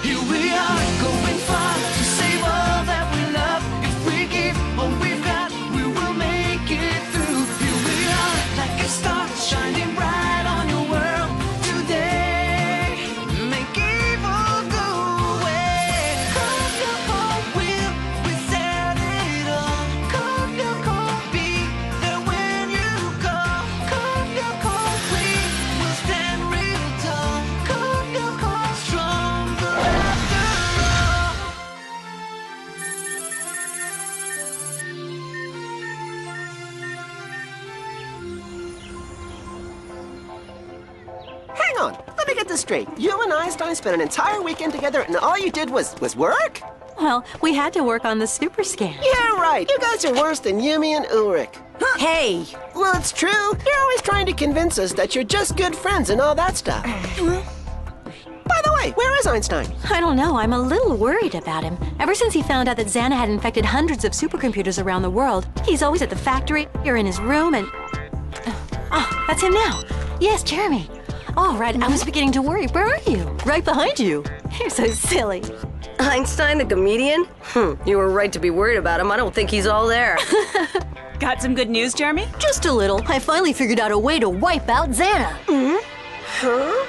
Here we are, going far to save all that we love. If we give all we've got, we will make it through. Here we are, like a star shining bright on your world today. Make evil go away. Come your cold will, we set it all. Come your cold, be there when you call. Come your cold, we will stand real tall. Come your cold, stronger after all. Hang on, let me get this straight. You and Einstein spent an entire weekend together and all you did was work? Well, we had to work on the super scan. Yeah, right. You guys are worse than Yumi and Ulrich. Hey! Well, it's true. You're always trying to convince us that you're just good friends and all that stuff. By the way, where is Einstein? I don't know, I'm a little worried about him. Ever since he found out that Xana had infected hundreds of supercomputers around the world, he's always at the factory, or in his room, and... Oh, that's him now. Yes, Jeremy. All right, I was beginning to worry. Where are you? Right behind you. You're so silly. Einstein, the comedian? You were right to be worried about him. I don't think he's all there. Got some good news, Jeremy? Just a little. I finally figured out a way to wipe out Xana. Huh?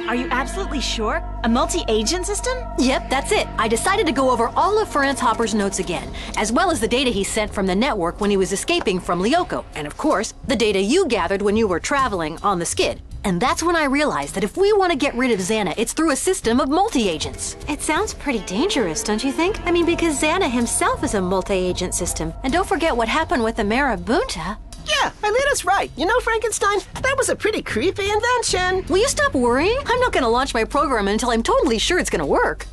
Are you absolutely sure? A multi-agent system? Yep, that's it. I decided to go over all of Franz Hopper's notes again, as well as the data he sent from the network when he was escaping from Lyoko, and of course, the data you gathered when you were traveling on the skid. And that's when I realized that if we want to get rid of Xana, it's through a system of multi-agents. It sounds pretty dangerous, don't you think? I mean, because Xana himself is a multi-agent system. And don't forget what happened with the Marabunta. Yeah, Alita's right. You know, Frankenstein, that was a pretty creepy invention. Will you stop worrying? I'm not going to launch my program until I'm totally sure it's going to work.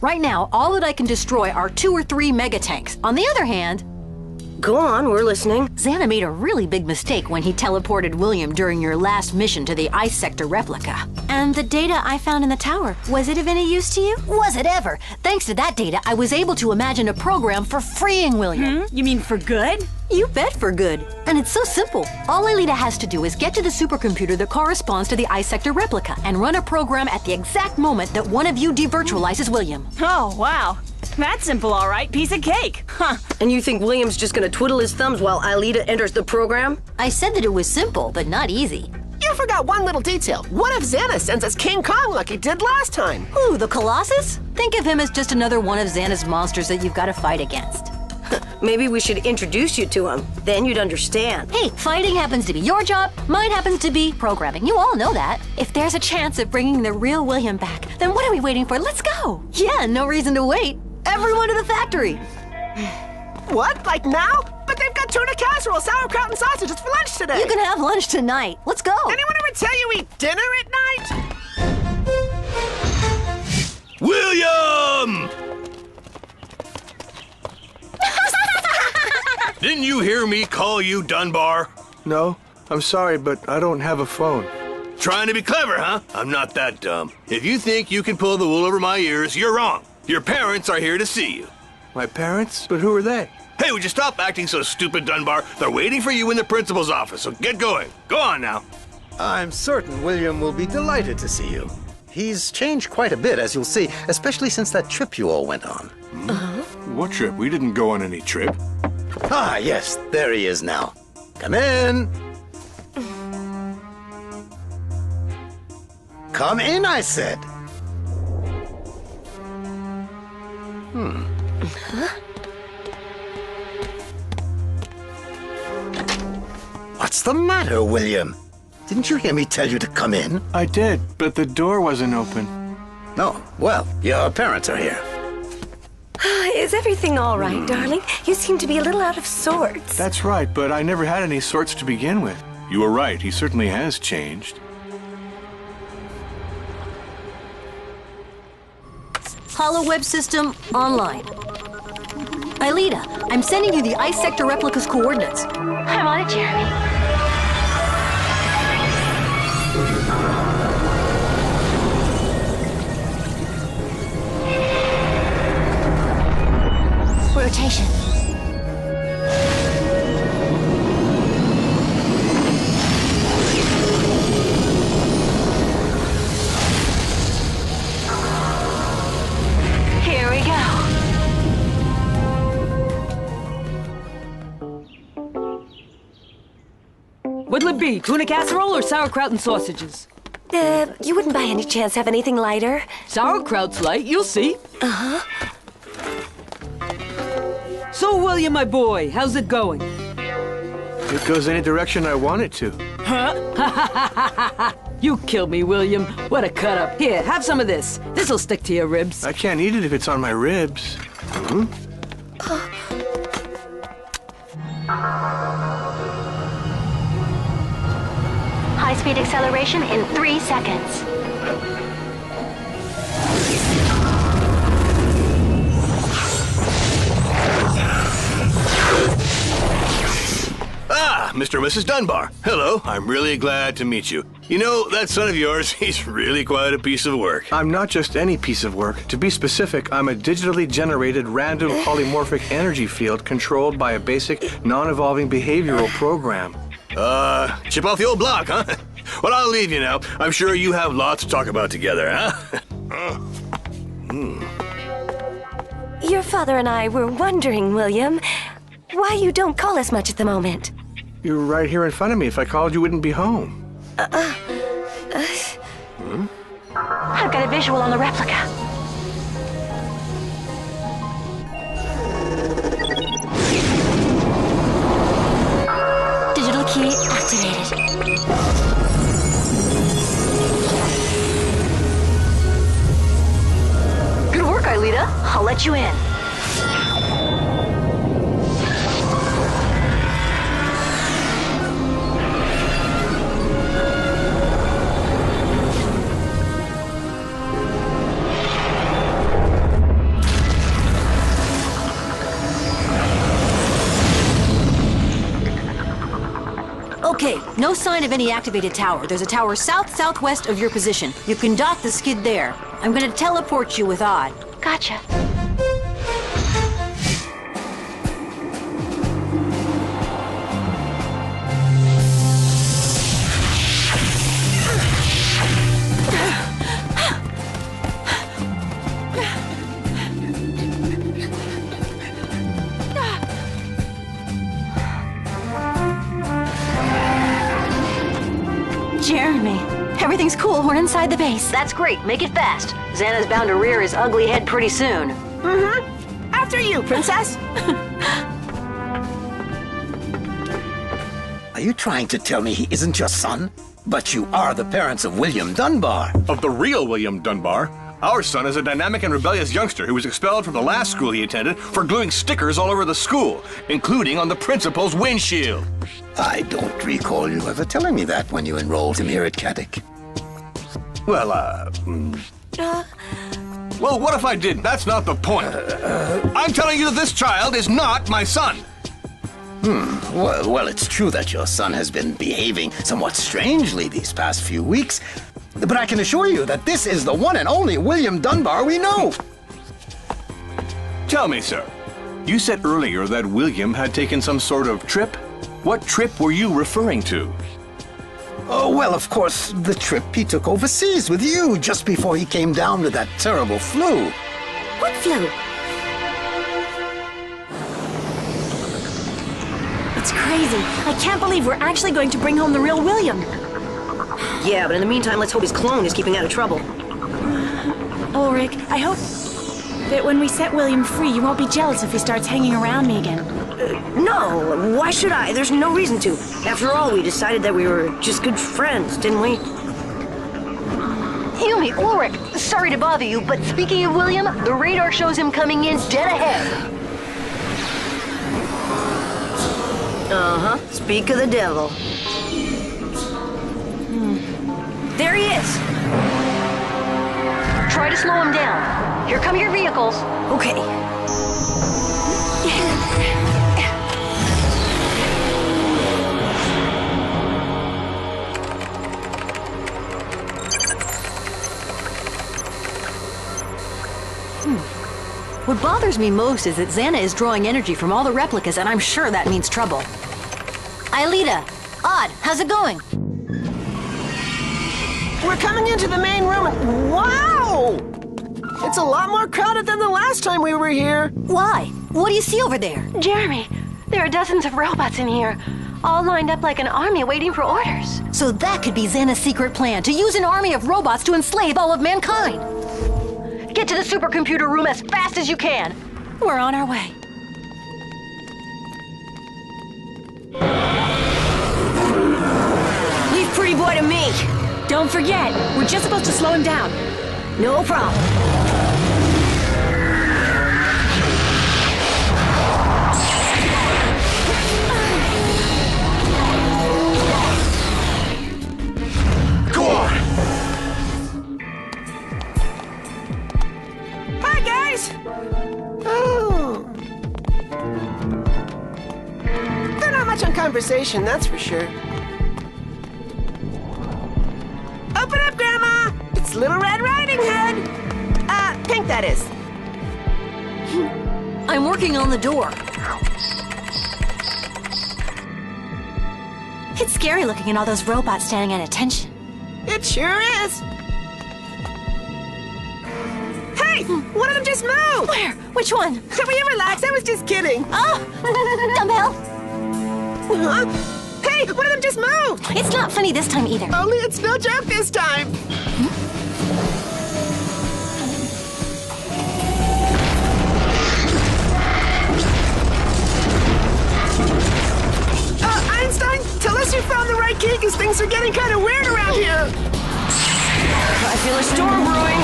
Right now, all that I can destroy are 2 or 3 megatanks. On the other hand, Go on, we're listening. Xana made a really big mistake when he teleported William during your last mission to the ice sector replica. And the data I found in the tower, was it of any use to you? Was it ever? Thanks to that data, I was able to imagine a program for freeing William. You mean for good? You bet for good. And it's so simple. All Alita has to do is get to the supercomputer that corresponds to the ice sector replica and run a program at the exact moment that one of you devirtualizes William. Oh, wow. That's simple, all right. Piece of cake. Huh. And you think William's just gonna twiddle his thumbs while Alita enters the program? I said that it was simple, but not easy. You forgot one little detail. What if Xana sends us King Kong like he did last time? Who, the Colossus? Think of him as just another one of Xana's monsters that you've got to fight against. Maybe we should introduce you to him. Then you'd understand. Hey, fighting happens to be your job. Mine happens to be programming. You all know that. If there's a chance of bringing the real William back, then what are we waiting for? Let's go. Yeah, no reason to wait. Everyone to the factory. What? Like now? But they've got tuna casserole, sauerkraut, and sausages for lunch today. You can have lunch tonight. Let's go. Anyone ever tell you eat dinner at night? William! Didn't you hear me call you Dunbar? No, I'm sorry, but I don't have a phone. Trying to be clever, huh? I'm not that dumb. If you think you can pull the wool over my ears, you're wrong. Your parents are here to see you. My parents? But who are they? Hey, would you stop acting so stupid, Dunbar? They're waiting for you in the principal's office, so get going. Go on now. I'm certain William will be delighted to see you. He's changed quite a bit, as you'll see, especially since that trip you all went on. What trip? We didn't go on any trip. Ah, yes, there he is now. Come in. Come in, I said. What's the matter, William? Didn't you hear me tell you to come in? I did, but the door wasn't open. No. Well, your parents are here. Is everything all right, darling? You seem to be a little out of sorts. That's right, but I never had any sorts to begin with. You were right. He certainly has changed. HoloWeb system online. Alita, I'm sending you the ice sector replica's coordinates. I'm on it, Jeremy. Rotation. be? Tuna casserole or sauerkraut and sausages? You wouldn't by any chance have anything lighter? Sauerkraut's light, you'll see. So, William, my boy, how's it going? It goes any direction I want it to. Huh? You killed me, William. What a cut-up. Here, have some of this. This'll stick to your ribs. I can't eat it if it's on my ribs. High-speed acceleration in 3 seconds. Ah, Mr. and Mrs. Dunbar. Hello, I'm really glad to meet you. You know, that son of yours, he's really quite a piece of work. I'm not just any piece of work. To be specific, I'm a digitally generated random polymorphic energy field controlled by a basic non-evolving behavioral program. Chip off the old block, huh? Well, I'll leave you now. I'm sure you have lots to talk about together, huh? Your father and I were wondering, William, why you don't call us much at the moment. You're right here in front of me. If I called, you wouldn't be home. I've got a visual on the replica. Digital key activated. Good work, Aelita. I'll let you in. Okay, no sign of any activated tower. There's a tower south-southwest of your position. You can dock the skid there. I'm gonna teleport you with Odd. Gotcha. Jeremy, everything's cool. We're inside the base. That's great. Make it fast. Xana's bound to rear his ugly head pretty soon. After you, princess. Are you trying to tell me he isn't your son? But you are the parents of William Dunbar. Of the real William Dunbar. Our son is a dynamic and rebellious youngster who was expelled from the last school he attended for gluing stickers all over the school, including on the principal's windshield. I don't recall you ever telling me that when you enrolled him here at Caddick. Well, well, what if I didn't? That's not the point. I'm telling you that this child is not my son. Well, it's true that your son has been behaving somewhat strangely these past few weeks, but I can assure you that this is the one and only William Dunbar we know. Tell me, sir. You said earlier that William had taken some sort of trip. What trip were you referring to? Oh, well, of course, the trip he took overseas with you just before he came down with that terrible flu. What flu? It's crazy. I can't believe we're actually going to bring home the real William. Yeah, but in the meantime, let's hope his clone is keeping out of trouble. Ulrich, I hope that when we set William free, you won't be jealous if he starts hanging around me again. No, why should I? There's no reason to. After all, we decided that we were just good friends, didn't we? Yumi, Ulrich, sorry to bother you, but speaking of William, the radar shows him coming in dead ahead. Speak of the devil. There he is. Try to slow him down. Here come your vehicles. Okay. What bothers me most is that Xana is drawing energy from all the replicas, and I'm sure that means trouble. Aelita, Odd, how's it going? We're coming into the main room and wow! It's a lot more crowded than the last time we were here. Why? What do you see over there? Jeremy, there are dozens of robots in here. all lined up like an army waiting for orders. So that could be Xana's secret plan, to use an army of robots to enslave all of mankind. Get to the supercomputer room as fast as you can. We're on our way. Leave pretty boy to me. Don't forget, we're just supposed to slow him down. No problem. Go on! Hi, guys! Oh. They're not much on conversation, that's for sure. Open up, Grandma! It's Little Red Riding Hood! Pink, that is. I'm working on the door. It's scary looking at all those robots standing at attention. It sure is. Hey! One of them just moved! Where? Which one? Will you relax? I was just kidding. Oh! Dumbbell! Huh? Hey! One of them just moved! It's not funny this time either. Only it's no joke this time. Einstein, tell us you found the right key, because things are getting kind of weird around here. I feel a storm brewing.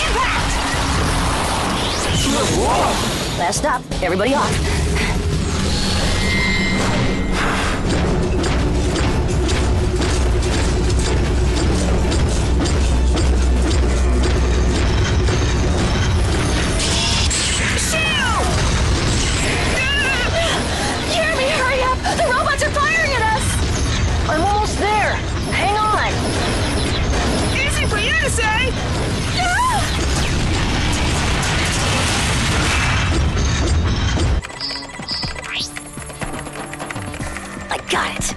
Impact! Last stop. Everybody off. I'm almost there. Hang on. Easy for you to say. I got it.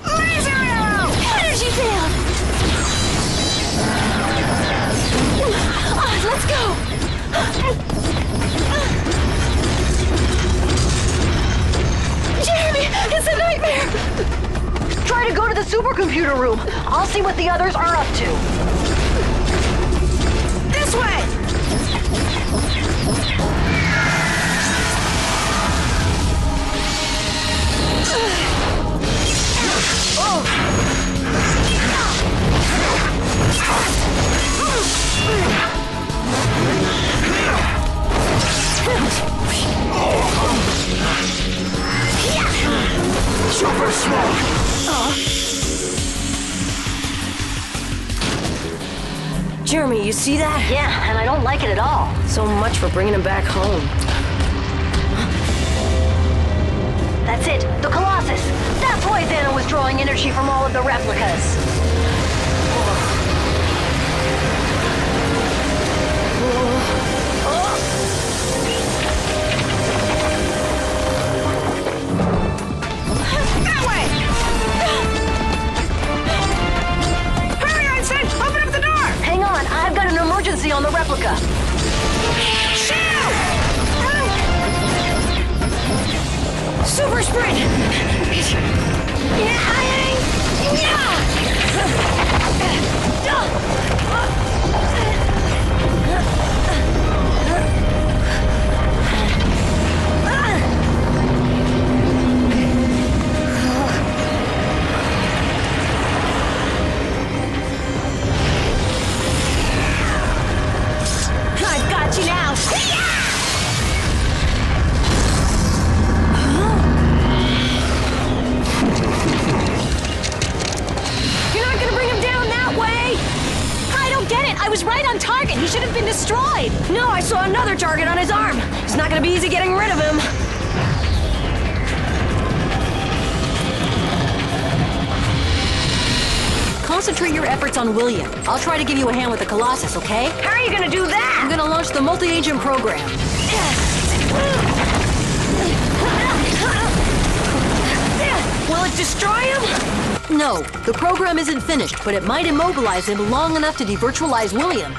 Laser arrow! Energy field! Let's go! Jeremy, it's a nightmare! Try to go to the supercomputer room. I'll see what the others are up to. This way! Super smoke! Jeremy, you see that? Yeah, and I don't like it at all. So much for bringing him back home. That's it, the Colossus. That's why Xana was drawing energy from all of the replicas. That way! Hurry, Einstein! Open up the door! Hang on, I've got an emergency on the replica. Shoot! Super sprint! I've got you now. You're not gonna bring him down that way! I don't get it! I was right on target! He should have been destroyed! No, I saw another target on his arm. It's not gonna be easy getting rid of him. Concentrate your efforts on William. I'll try to give you a hand with the Colossus, okay? How are you gonna do that? I'm gonna launch the multi-agent program. Will it destroy him? No, the program isn't finished, but it might immobilize him long enough to devirtualize William.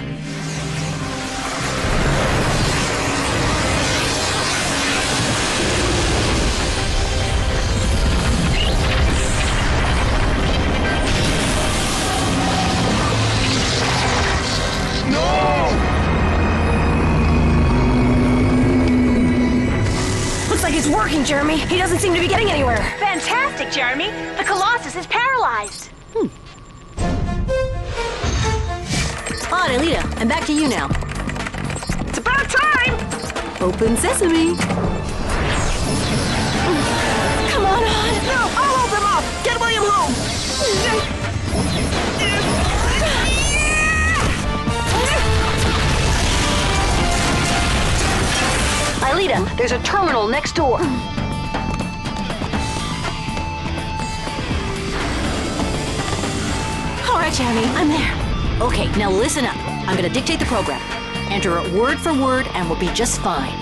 like it's working, Jeremy. He doesn't seem to be getting anywhere. Fantastic, Jeremy. The Colossus is paralyzed. On, Alita. I'm back to you now. It's about time! Open sesame. Come on. No, I'll hold them off! Get William home! Alita, there's a terminal next door. All right, Jeremy, I'm there. Okay, now listen up. I'm gonna dictate the program. Enter it word for word and we'll be just fine.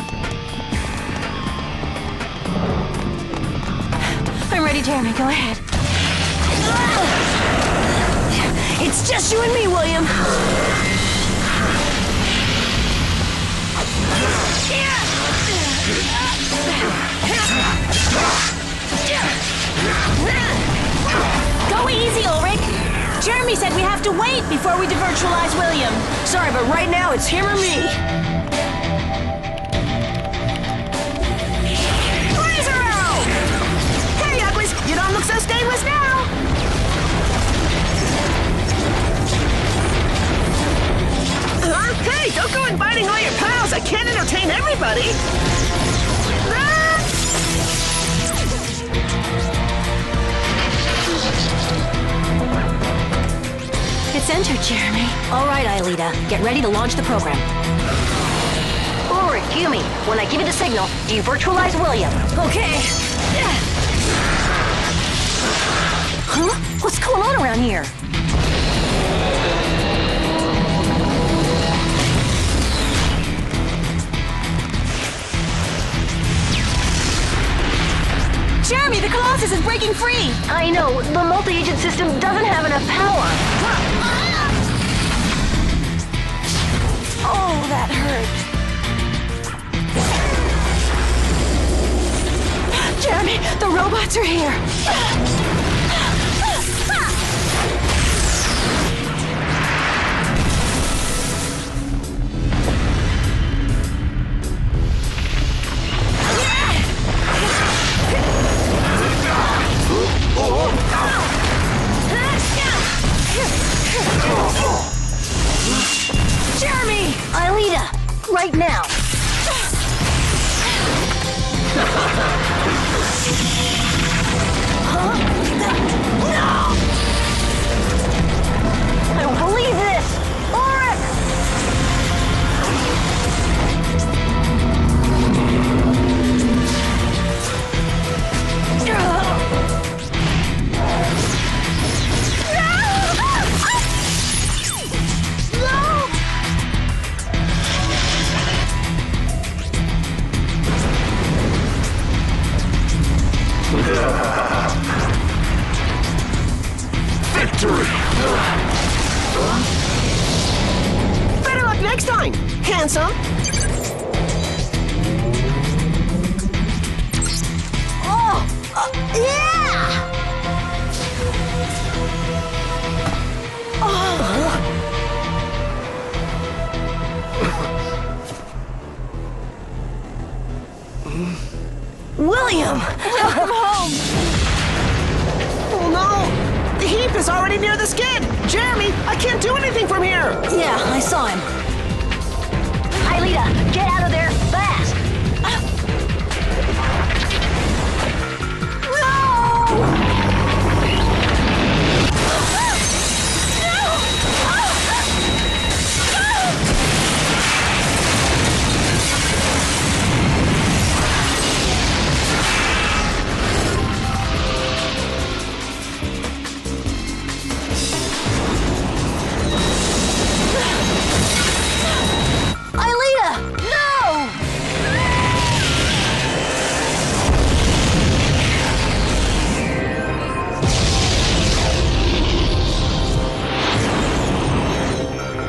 I'm ready, Jeremy. Go ahead. It's just you and me, William. Go easy, Ulrich. Jeremy said we have to wait before we devirtualize William. Sorry, but right now it's him or me. Laser arrow! Hey, uglies, you don't look so stainless now! Hey, don't go inviting all your pals. I can't entertain everybody. It's entered, Jeremy. All right, Alita. Get ready to launch the program. Ulrich, cue me. When I give you the signal, devirtualize William. Okay. Huh? What's going on around here? Jeremy, the Colossus is breaking free! I know, the multi-agent system doesn't have enough power. Oh, that hurt. Jeremy, the robots are here. Jeremy! Alita, right now. Huh? No! I don't believe this! Ulrich! Victory! Better luck next time, handsome. Oh! Yeah! William! Welcome home! Oh no! The heap is already near the skid! Jeremy, I can't do anything from here! Yeah, I saw him. Alita, get out of there fast! Alita, no!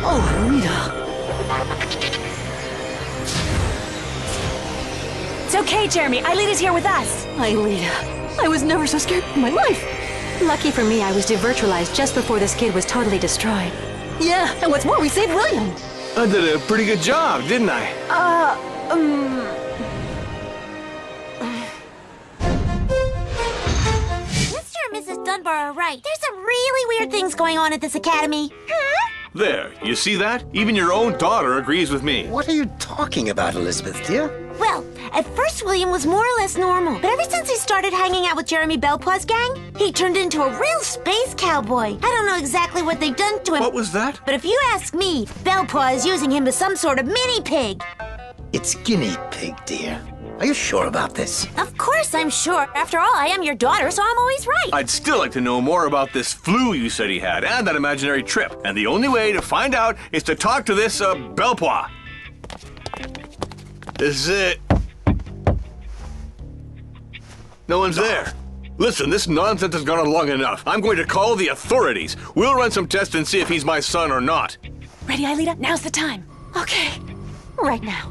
Oh, Alita. It's okay, Jeremy. Alita's here with us. Alita, I was never so scared in my life. Lucky for me, I was devirtualized just before this kid was totally destroyed. Yeah, and what's more, we saved William. I did a pretty good job, didn't I? right. There's some really weird things going on at this academy. Huh? There, you see that? Even your own daughter agrees with me. What are you talking about, Elizabeth, dear? Well, at first William was more or less normal, but ever since he started hanging out with Jeremy Belpois's gang, he turned into a real space cowboy. I don't know exactly what they've done to him. What was that? But if you ask me, Belpois is using him as some sort of mini pig. It's guinea pig, dear. Are you sure about this? Of course I'm sure. After all, I am your daughter, so I'm always right. I'd still like to know more about this flu you said he had and that imaginary trip. And the only way to find out is to talk to this, Belpois. This is it. No one's there. Listen, this nonsense has gone on long enough. I'm going to call the authorities. We'll run some tests and see if he's my son or not. Ready, Aelita? Now's the time. Okay, right now.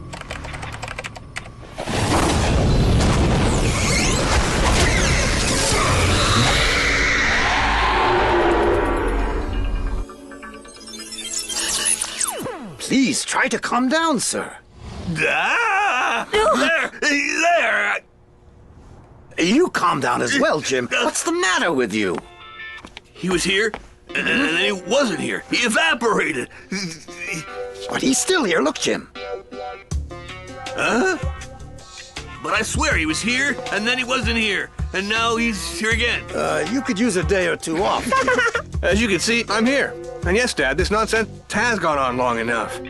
Please try to calm down, sir. Ah! There! You calm down as well, Jim. What's the matter with you? He was here, and then he wasn't here. He evaporated. But he's still here. Look, Jim. Huh? But I swear he was here, and then he wasn't here. And now he's here again. You could use a day or two off. As you can see, I'm here. And yes, Dad, this nonsense has gone on long enough.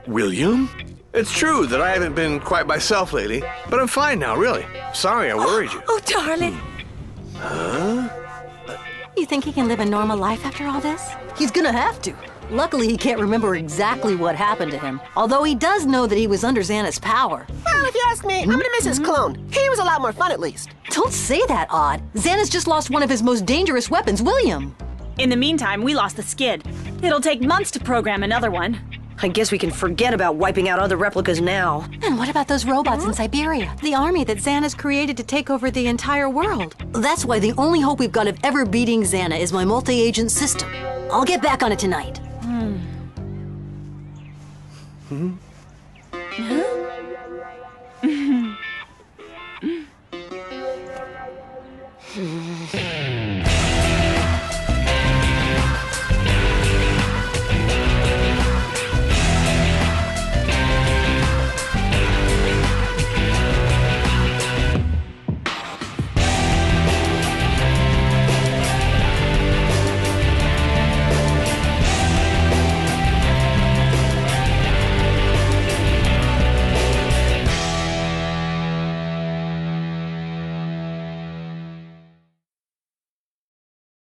William? It's true that I haven't been quite myself lately, but I'm fine now, really. Sorry I worried you. Oh, darling. Huh? You think he can live a normal life after all this? He's gonna have to. Luckily, he can't remember exactly what happened to him, although he does know that he was under Xana's power. Well, if you ask me, I'm gonna miss his clone. He was a lot more fun, at least. Don't say that, Odd. Xana's just lost one of his most dangerous weapons, William. In the meantime, we lost the skid. It'll take months to program another one. I guess we can forget about wiping out other replicas now. And what about those robots in Siberia? The army that Xana's created to take over the entire world. That's why the only hope we've got of ever beating Xana is my multi-agent system. I'll get back on it tonight.